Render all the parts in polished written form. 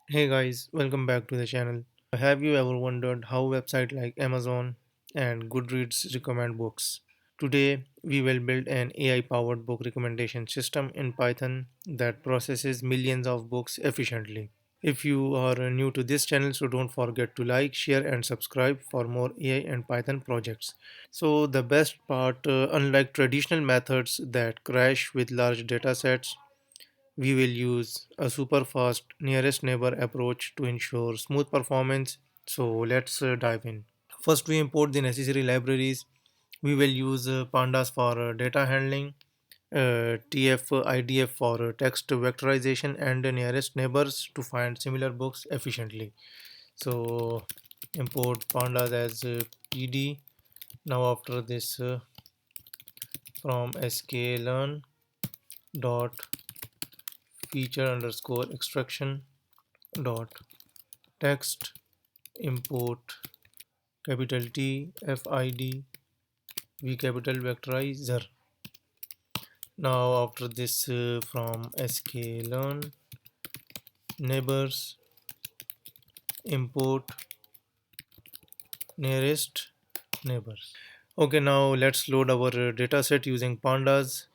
Hey guys, welcome back to the channel. Have you ever wondered how websites like Amazon and Goodreads recommend books? Today, we will build an AI powered book recommendation system in Python that processes millions of books efficiently. If you are new to this channel, so don't forget to like, share, and subscribe for more AI and Python projects. So, the best part, unlike traditional methods that crash with large data sets, we will use a super fast nearest neighbor approach to ensure smooth performance. So let's dive in. First, we import the necessary libraries. We will use Pandas for data handling, TF-IDF for text vectorization, and nearest neighbors to find similar books efficiently. So import Pandas as PD. Now after this, from Scikit-learn dot feature underscore extraction dot text import capital T F I D V capital vectorizer. Now after this, from sklearn neighbors import nearest neighbors. Okay, now let's load our dataset using pandas.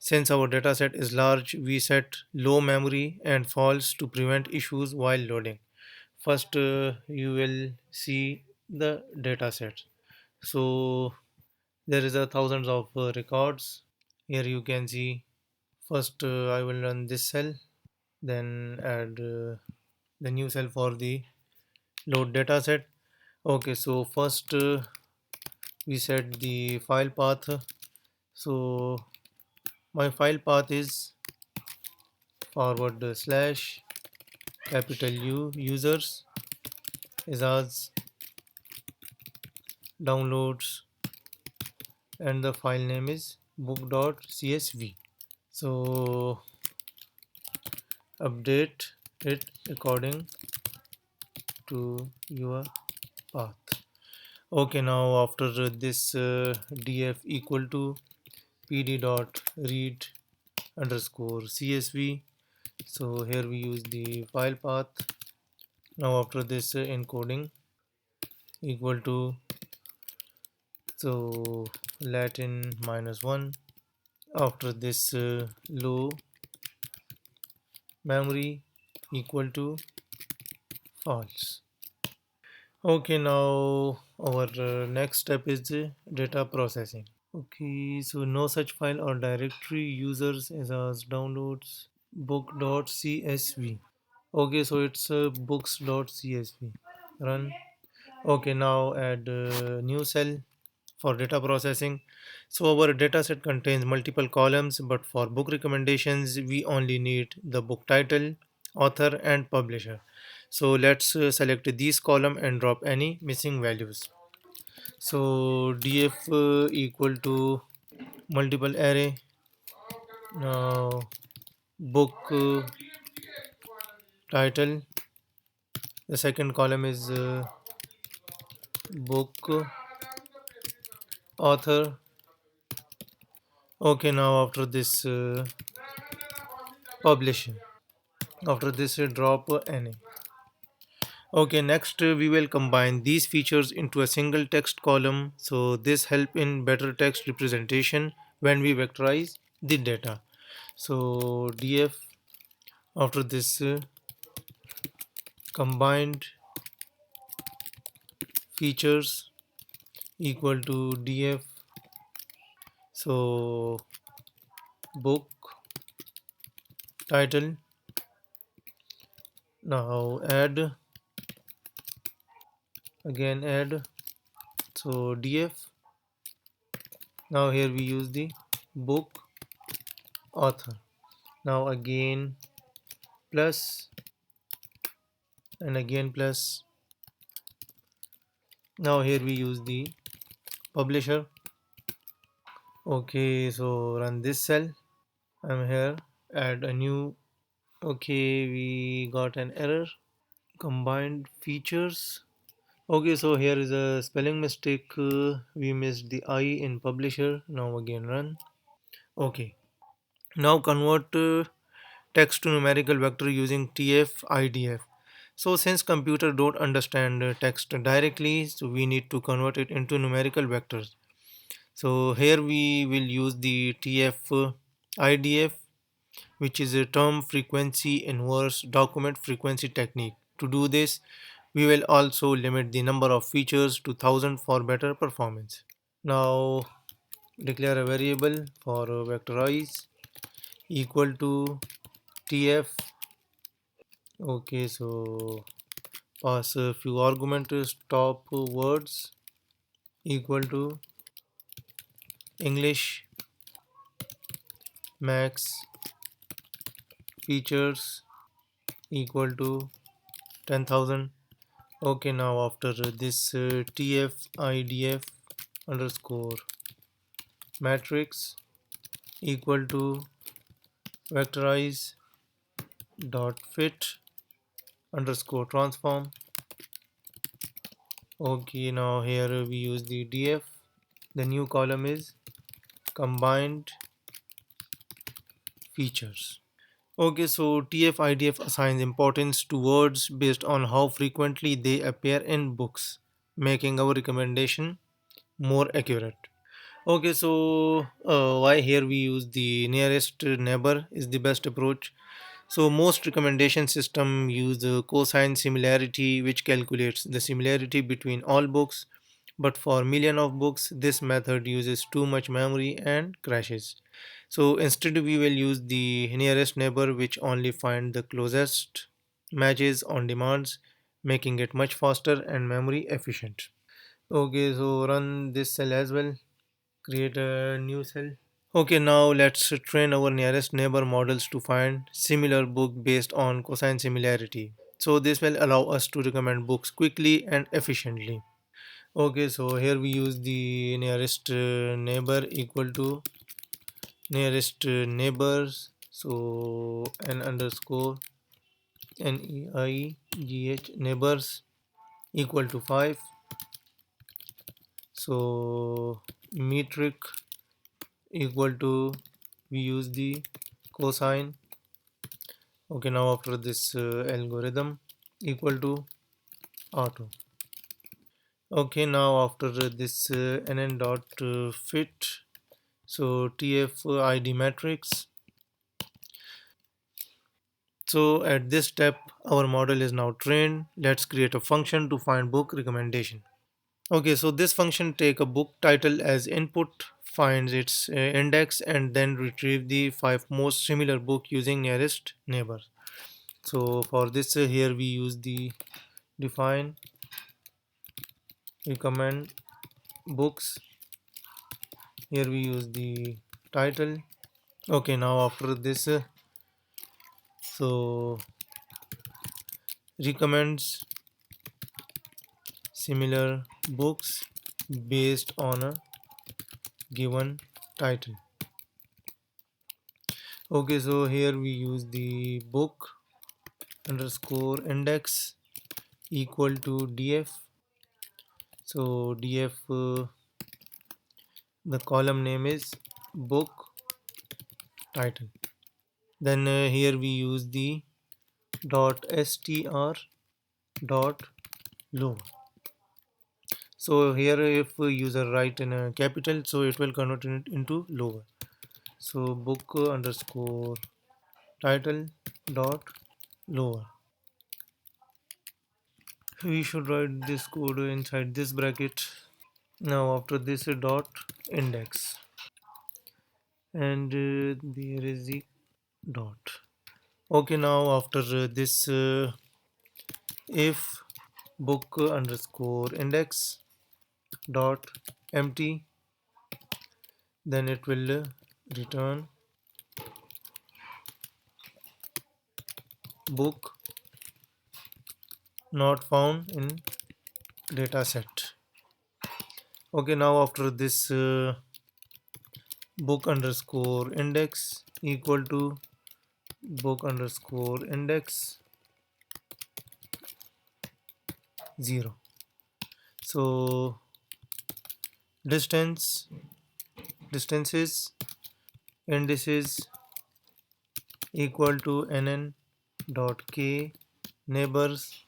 Since our dataset is large, we set low memory and false to prevent issues while loading. First, you will see the dataset. So there is a thousands of records. Here you can see. First, I will run this cell, then add the new cell for the load dataset. Okay, so first we set the file path. So my file path is forward slash capital U users is as downloads, and the file name is book.csv. So update it according to your path. Okay, now after this df equal to pd dot read underscore csv. So here we use the file path. Now after this encoding equal to, so Latin -1. After this low memory equal to false. Okay, now our next step is data processing. Okay, so no such file or directory users as downloads book.csv. Okay, so it's books.csv. Run. Okay, now add new cell for data processing. So our data set contains multiple columns, but for book recommendations, we only need the book title, author, and publisher. So let's select these column and drop any missing values. So df equal to multiple array. Now book title. The second column is book author. Okay, now after this publisher. After this drop any. Okay, next we will combine these features into a single text column. So this help in better text representation when we vectorize the data. So df after this combined features equal to df, so book title. Now add, again add, so df. Now here we use the book author. Now again plus, and again plus. Now here we use the publisher. Okay, so run this cell. I'm here, add a new. Okay, we got an error. Combined features. Okay, so here is a spelling mistake. We missed the I in publisher. Now again run. Okay, now convert text to numerical vector using TF-IDF. So since computer don't understand text directly, so we need to convert it into numerical vectors. So here we will use the TF-IDF, which is a term frequency inverse document frequency technique. To do this, we will also limit the number of features to 1000 for better performance. Now declare a variable for vectorize equal to TF. Okay, so pass a few arguments stop words equal to English max features equal to 10,000. Okay, now after this TF IDF underscore matrix equal to vectorize dot fit underscore transform. Okay, now here we use the df. The new column is combined features. Okay, so TF-IDF assigns importance to words based on how frequently they appear in books, making our recommendation more accurate. Okay, so why here we use the nearest neighbor is the best approach. So most recommendation system use cosine similarity, which calculates the similarity between all books. But for million of books, this method uses too much memory and crashes. So instead we will use the nearest neighbor, which only find the closest matches on demands, making it much faster and memory efficient. Okay, so run this cell as well. Create a new cell. Okay, now let's train our nearest neighbor models to find similar book based on cosine similarity. So this will allow us to recommend books quickly and efficiently. Okay, so here we use the nearest neighbor equal to nearest neighbors. So n underscore neigh neighbors equal to 5. So metric equal to, we use the cosine. Okay, now after this algorithm equal to R2. Okay, now after this nn dot fit, so TF ID matrix. So at this step, our model is now trained. Let's create a function to find book recommendation. Okay, so this function take a book title as input, finds its index, and then retrieve the 5 most similar book using nearest neighbor. So for this here we use the define recommend books. Here we use the title. Okay, now after this so recommends similar books based on a given title. Okay, so here we use the book underscore index equal to df. So df the column name is book title. Then here we use the dot str dot lower. So here if user write in a capital, so it will convert it into lower. So book underscore title dot lower. We should write this code inside this bracket. Now after this dot index, and there is the dot. Okay, now after this if book underscore index dot empty, then it will return book not found in dataset. Okay, now after this book underscore index equal to book underscore index 0. So distances indices equal to nn dot k neighbors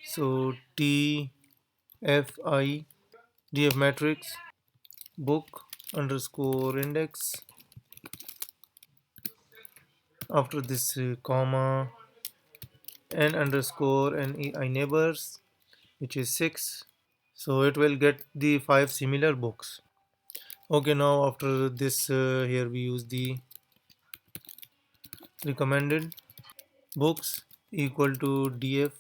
So TF-IDF matrix book underscore index. After this comma n underscore nei neighbors, which is 6. So it will get the 5 similar books. Okay, now after this, here we use the recommended books equal to df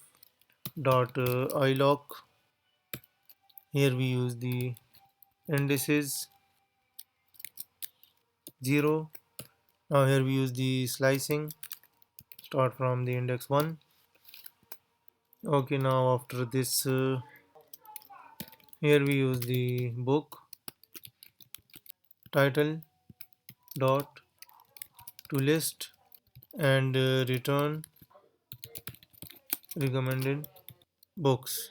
dot iloc. Here we use the indices 0. Now here we use the slicing, start from the index 1. Okay, now after this, here we use the book title dot to list and return recommended books.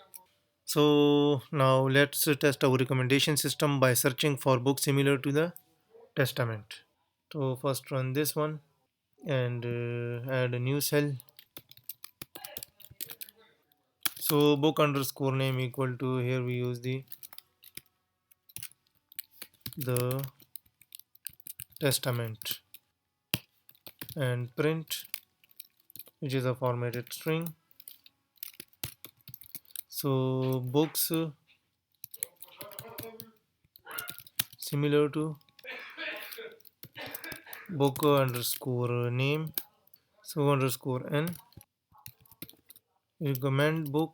So now let's test our recommendation system by searching for books similar to the Testament. So first run this one and add a new cell. So book underscore name equal to, here we use the Testament and print, which is a formatted string. So books similar to book underscore name, so underscore n, recommend book,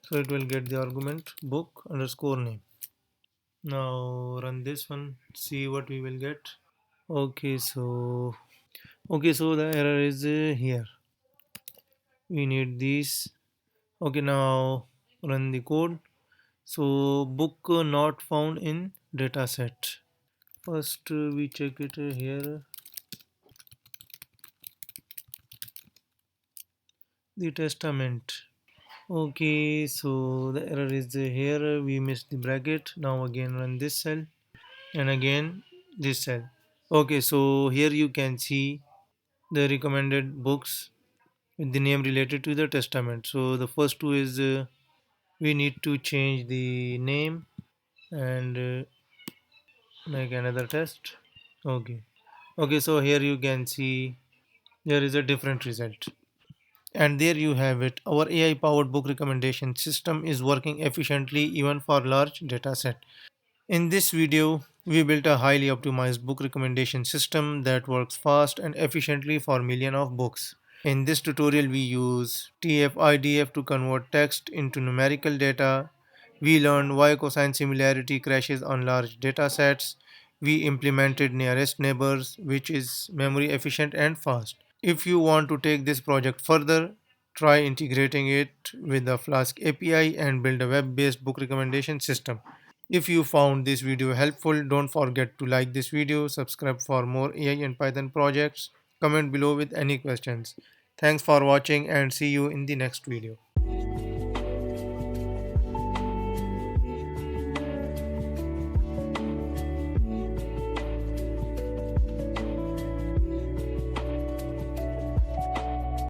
so it will get the argument book underscore name. Now run this one, see what we will get. Okay, so the error is here, we need these. Okay, now run the code. So book not found in dataset. First we check it here, the Testament. Okay, so the error is here, we missed the bracket. Now again run this cell and again this cell. Okay, so here you can see the recommended books with the name related to the Testament. So the first two is we need to change the name and make another test. Okay, so here you can see there is a different result. And there you have it. Our AI powered book recommendation system is working efficiently even for large dataset. In this video, we built a highly optimized book recommendation system that works fast and efficiently for millions of books. In this tutorial, we use TF-IDF to convert text into numerical data. We learned why cosine similarity crashes on large datasets. We implemented nearest neighbors, which is memory efficient and fast. If you want to take this project further, try integrating it with the Flask API and build a web-based book recommendation system. If you found this video helpful, don't forget to like this video, subscribe for more AI and Python projects, comment below with any questions. Thanks for watching and see you in the next video.